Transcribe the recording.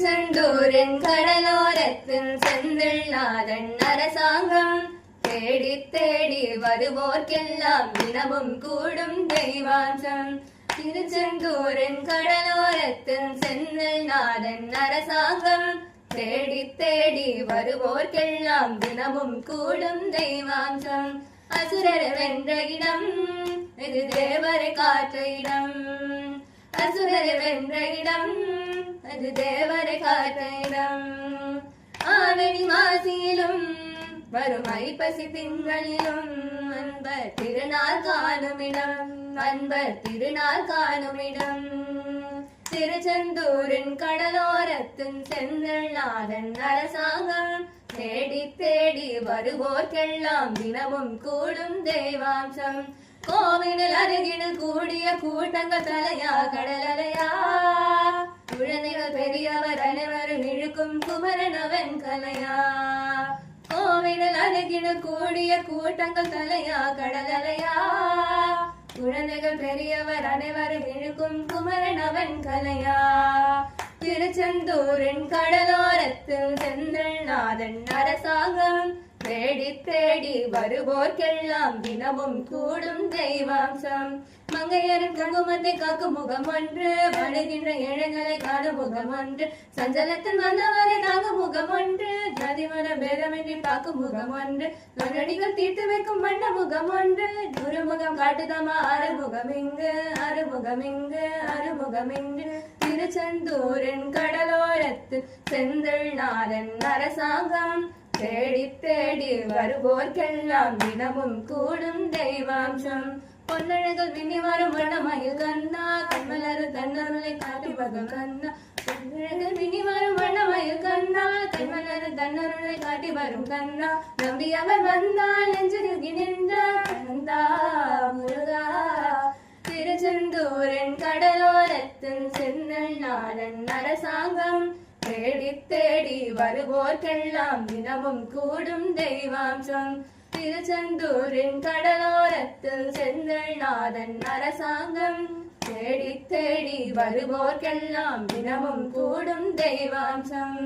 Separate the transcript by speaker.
Speaker 1: திருச்செந்தூரின் கடலோரத்தில் செந்தில்நாதன் அரசாங்கம் தேடி தேடி வருவோர்க்கெல்லாம் தினமும் கூடும் தெய்வாஞ்சம். திருச்செந்தூரின் கடலோரத்தில் செந்தில்நாதன் அரசாங்கம் தேடி தேடி வருவோர்க்கெல்லாம் தினமும் கூடும் தெய்வாஞ்சம். அசுரர் வென்ற இடம் இது தேவரை காற்ற இடம். அசுரர் வென்ற இடம் அது தேவரை காற்ற இடம். ஆவணி மாசியிலும் வரும் ஐப்பசி திங்களிலும் அன்பர் திருநாள் காணுமிடம். அன்பர் திருநாள் காணுமிடம். திருச்செந்தூரின் கடலோரத்தின் செந்தில்நாதன் அரசாங்கம் தேடி தேடி வருவோர்க்கெல்லாம் தினமும் கூடும் தெய்வாம்சம். கோவிலில் அருகில் கூடிய கூட்டங்கள் தலையா கடலலையா. குழந்தைகள் பெரியவர் அனைவரும் இழுக்கும் குமரனவன் கலையா. கோவிலில் அருகில் கூடிய கூட்டங்கள் தலையா கடலலையா. குழந்தைகள் பெரியவர் அனைவரும் இழுக்கும் குமரனவன் கலையா. திருச்செந்தூரின் கடலோரத்தில் செந்தில்நாதன் அரசாங்கம் தேடி தேடி வருவோர்க்கெல்லாம் தினமும் கூடும் தெய்வாம்சம். மங்கையரின் குங்குமத்தை காக்கும் முகம் ஒன்று, வழுகின்ற இழைகளை காணும் முகம் ஒன்று, சஞ்சலத்தில் வந்தவரை தாங்கும் முகம் ஒன்று, ஜாதிமர பேதமின்றி பார்க்கும் முகம் ஒன்று, நொடிகள் தீர்த்து வைக்கும் வண்ண முகம் ஒன்று, குருமுகம் காட்டுதமா அறுமுகம் இங்கு, அறுமுகம் இங்கு, அறுமுகம் இங்கு. திருச்செந்தூரின் கடலோரத்தில் செந்தில்நாதன் அரசாங்கம் தேடி தேடி வருவோர்க்கெல்லாம் தினமும் கூடும் தெய்வாம்சம். பொன்னழகள் மின்னி வரும் வண்ணமயில் கண்ணா, கண்மலரு தன்னருளை காட்டி வரும் கண்ணா. பொன்னழகள் மின்னி வரும் வண்ணமயில் கண்ணா, கண்மலரு தன்னருளை காட்டி வரும் கண்ணா. நம்பி அவர் வந்தால் நெஞ்சுருகி நின்றார் கந்தா முருகா. திருச்செந்தூரின் கடலோரத்தில் செந்தில்நாதன் அரசாங்கம் தேடி தேடி வருவோர்க்கெல்லாம் தினமும் கூடும் தெய்வாம்சம். திருச்செந்தூரின் கடலோரத்தில் செந்தில்நாதன் அரசாங்கம் தேடி தேடி வருவோர்க்கெல்லாம் தினமும் கூடும் தெய்வாம்சம்.